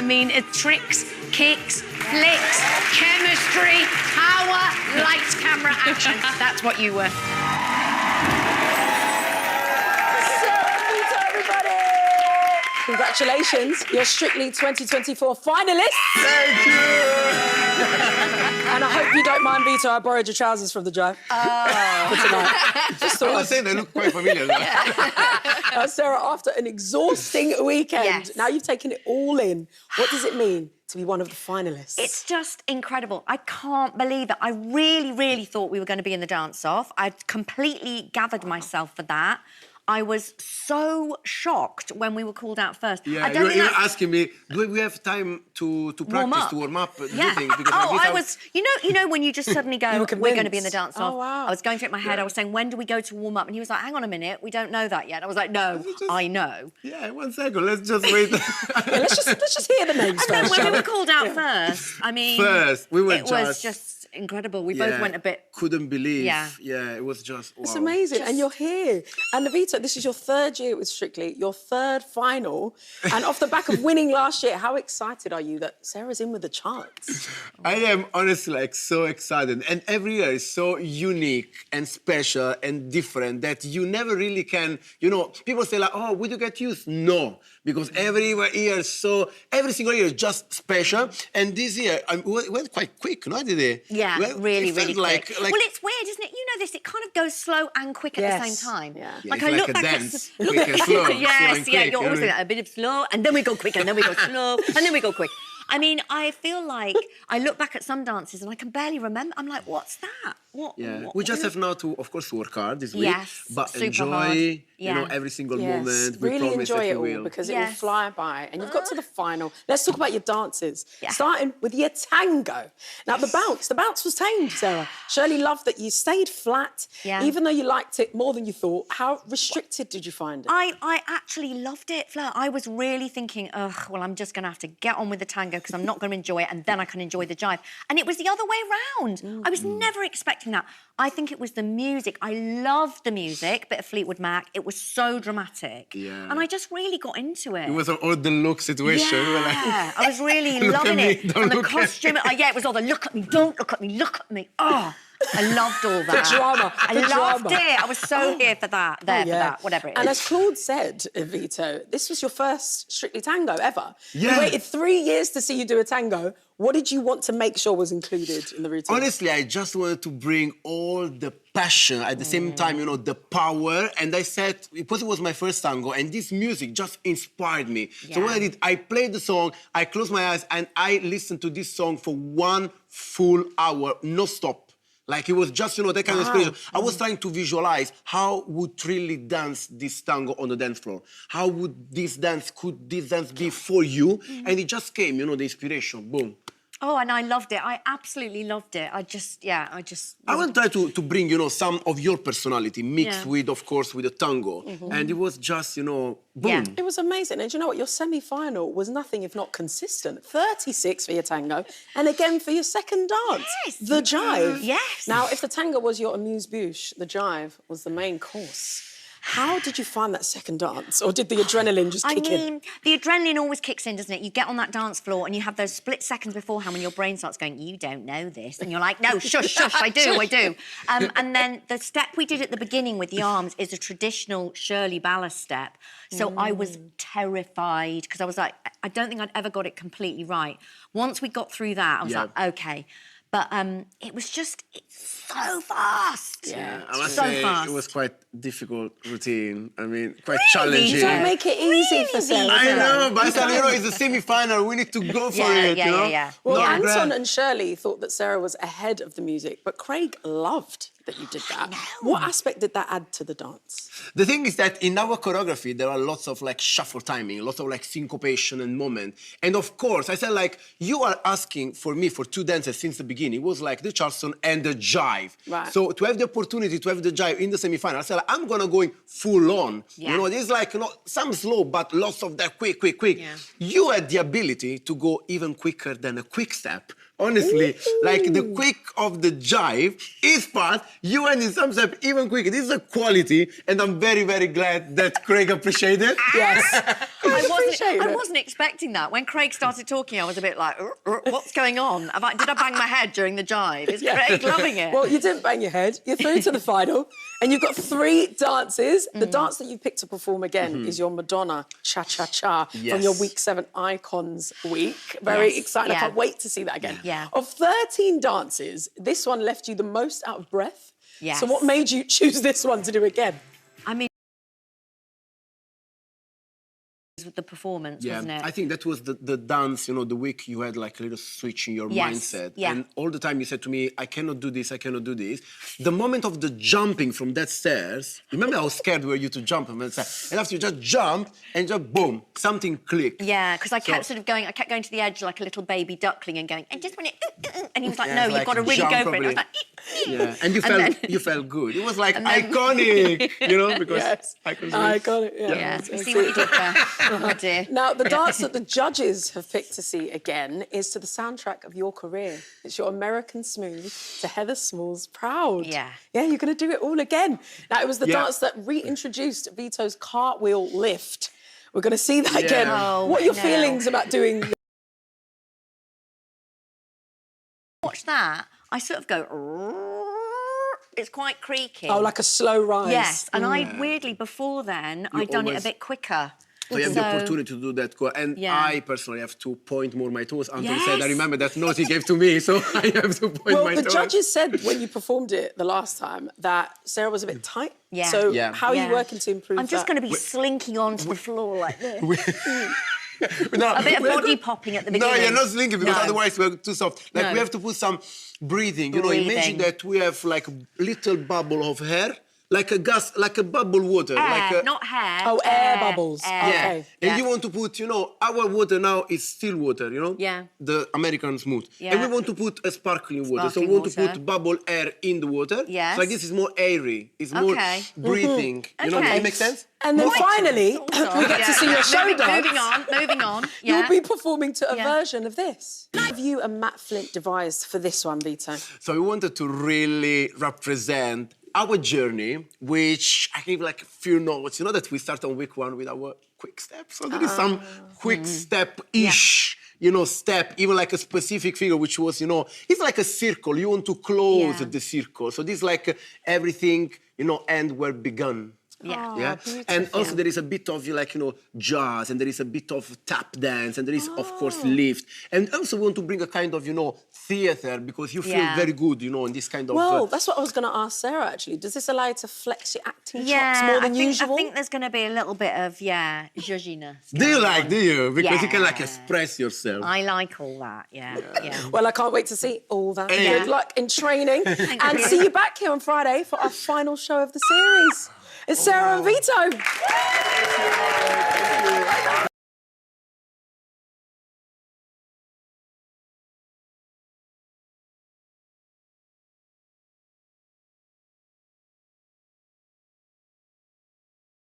I mean, tricks, kicks, flicks, chemistry, power, lights, camera, action. That's what you were. Congratulations, you're Strictly 2024 finalists. Thank you! And I hope you don't mind, Vito, I borrowed your trousers from the Jive. For tonight. Just I was saying they look quite familiar. Sarah, after an exhausting weekend, Yes. now you've taken it all in. What does it mean to be one of the finalists? It's just incredible. I can't believe it. I really, really thought we were going to be in the dance-off. I'd completely gathered myself for that. I was so shocked when we were called out first. Yeah, I you don't were think even that's... asking me, do we have time to practice, to warm up? Yeah. I was, you know when you just suddenly go, we're going to be in the dance-off. Oh, wow. I was going through it in my head. I was saying, when do we go to warm up? And he was like, hang on a minute, we don't know that yet. I was like, no, I know. Yeah, 1 second, let's just wait. let's just hear the names And then first. when shall we were called out first, I mean... First, we were it was just incredible. We both went a bit... Couldn't believe. Yeah. Yeah, it was just, wow. It's amazing, and you're here. And Vito, this is your 3rd year with Strictly, your 3rd final. And off the back of winning last year, how excited are you that Sarah's in with the charts? I am honestly like so excited. And every year is so unique and special and different that you never really can, people say like, oh, would you get used? No, because every year is every single year is just special. And this year, it went quite quick, no, did it? Yeah, really quick. Like, well, it's weird, isn't it? You know this, it kind of goes slow and quick at the same time. Yeah. Like, I it's look like a back dance, at... quick and slow, Yes, slow and quick, you're always like that, a bit of slow, and then we go quick, and then we go slow, and then we go quick. I mean, I feel like I look back at some dances and I can barely remember. I'm like, what's that? What? We just have now to, of course, work hard this week, Yes, but super enjoy, hard. Yeah. every single Yes, moment. We really promise enjoy that it we all will. because it will fly by. And you've got to the final. Let's talk about your dances. Yeah. Starting with your tango. Now, the bounce was tamed, Sarah. Shirley loved that you stayed flat, even though you liked it more than you thought. How restricted did you find it? I actually loved it, Fleur. I was really thinking, well, I'm just going to have to get on with the tango because I'm not going to enjoy it, and then I can enjoy the jive. And it was the other way round. I was never expecting that. I think it was the music. I loved the music, bit of Fleetwood Mac. It was so dramatic. Yeah. And I just really got into it. It was an all the look situation. Yeah, We were like, I was really look loving at me, it. don't And the look at costume, it was all the look at me, don't look at me, look at me. Oh, I loved all that. The drama. I loved it. I was so here for that, for that, whatever it is. And as Claude said, Vito, this was your first Strictly Tango ever. Yeah. You waited 3 years to see you do a tango. What did you want to make sure was included in the routine? honestly, I just wanted to bring all the passion at the same time, the power. And I said, because it was my first tango, and this music just inspired me. So what I did, I played the song, I closed my eyes, and I listened to this song for 1 full hour, no stop. Like, it was just, that kind of inspiration. I was trying to visualize how would really dance this tango on the dance floor. How would could this dance be for you? And it just came, the inspiration, boom. Oh, and I loved it. I absolutely loved it. I want to try to bring, some of your personality mixed with, of course, with the tango. And it was just, boom. Yeah. It was amazing. And do you know what? Your semi-final was nothing if not consistent. 36 for your tango, and again for your second dance, the jive. Yes. Now, if the tango was your amuse-bouche, the jive was the main course. How did you find that second dance? Or did the adrenaline just kick in? I mean, the adrenaline always kicks in, doesn't it? You get on that dance floor and you have those split seconds beforehand when your brain starts going, you don't know this. And you're like, no, shush, I do. And then the step we did at the beginning with the arms is a traditional Shirley Ballas step. So I was terrified because I was like, I don't think I'd ever got it completely right. Once we got through that, I was like, okay. But it was just, it's so fast. Yeah, I must so say, fast. it was quite difficult routine. I mean, quite challenging. You don't make it easy for Sarah. I know, but I said, it's the semi-final. We need to go for it, Yeah. Well, No, Anton and Shirley thought that Sarah was ahead of the music, but Craig loved that you did that. What aspect did that add to the dance? The thing is that in our choreography, there are lots of shuffle timing, lots of syncopation and moment. And of course, I said you are asking for me for 2 dances since the beginning. It was the Charleston and the Jive. Right. So to have the opportunity to have the Jive in the semi-final, I said I'm gonna go full on. Yeah. There's some slow, but lots of that quick. Yeah. You had the ability to go even quicker than a quick step. Honestly, the quick of the jive is fast. You and in some step even quicker. This is a quality, and I'm very, very glad that Craig appreciated it. Yes. I wasn't expecting that. When Craig started talking, I was a bit like, what's going on? Did I bang my head during the jive? Is Craig loving it? Well, you didn't bang your head. You're through to the final, and you've got 3 dances. The dance that you've picked to perform again is your Madonna Cha-Cha-Cha from your Week 7 Icons week. Very exciting. I can't wait to see that again. Yeah. Of 13 dances, this one left you the most out of breath. Yes. So what made you choose this one to do again? I mean, with the performance, wasn't it? I think that was the dance, you know, the week you had like a little switch in your mindset. Yeah. And all the time you said to me, I cannot do this, I cannot do this. The moment of the jumping from that stairs, remember how scared were you to jump? And after you just jump and just boom, something clicked. Yeah, because I kept I kept going to the edge like a little baby duckling and going, and just when it, and he was like, no, you've got to really go for it. And I was like, and you felt good. It was like iconic, you know, because Iconic, yeah. You see what you did there? Oh dear. Now, the dance that the judges have picked to see again is to the soundtrack of your career. It's your American Smooth to Heather Small's Proud. Yeah. Yeah, you're going to do it all again. Now, it was the dance that reintroduced Vito's cartwheel lift. We're going to see that again. Oh, what are your feelings about doing... Watch that. I sort of go... It's quite creaky. Oh, like a slow rise. Yes, and I weirdly, before then, I'd done it a bit quicker. So you have the opportunity to do that. And I personally have to point more my toes. Anton said, I remember that note he gave to me, so I have to point my toes. Well, the judges said when you performed it the last time that Sarah was a bit tight. Yeah. So how are you working to improve I'm just that? going to be slinking onto the floor like this. No, a bit of body popping at the beginning. No, you're not slinking because otherwise we're too soft. Like we have to put some breathing. You know, imagine that we have like a little bubble of hair. Like a gas, like a bubble water. Air, not hair. Oh, air bubbles. Air. Okay. And you want to put, you know, our water now is still water, you know? Yeah. The American Smooth. Yeah. And we want to put a sparkling water. So we want to put bubble air in the water. Yes. So like this is more airy. It's more breathing. You know, does it make sense? And then finally, we get to see your show dance. Moving on. You'll be performing to a version of this. Have you and Matt Flint devised for this one, Vito? So we wanted to really represent our journey, which I gave like a few notes. You know that we start on week 1 with our quick steps. So there is some quick step-ish, you know, step, even like a specific figure, which was, you know, it's like a circle. You want to close the circle. So this is like everything, you know, end where begun. Yeah. And also there is a bit of like, you know, jazz, and there is a bit of tap dance, and there is of course lift. And also we want to bring a kind of, you know, theater, because you feel very good, you know, in this kind of... Well, that's what I was going to ask Sarah, actually. Does this allow you to flex your acting chops more than usual? I think there's going to be a little bit of, zhuzhiness. Do you? Because you can like express yourself. I like all that, Well, I can't wait to see all that. Good luck in training. And see you back here on Friday for our final show of the series. It's Sarah and Vito.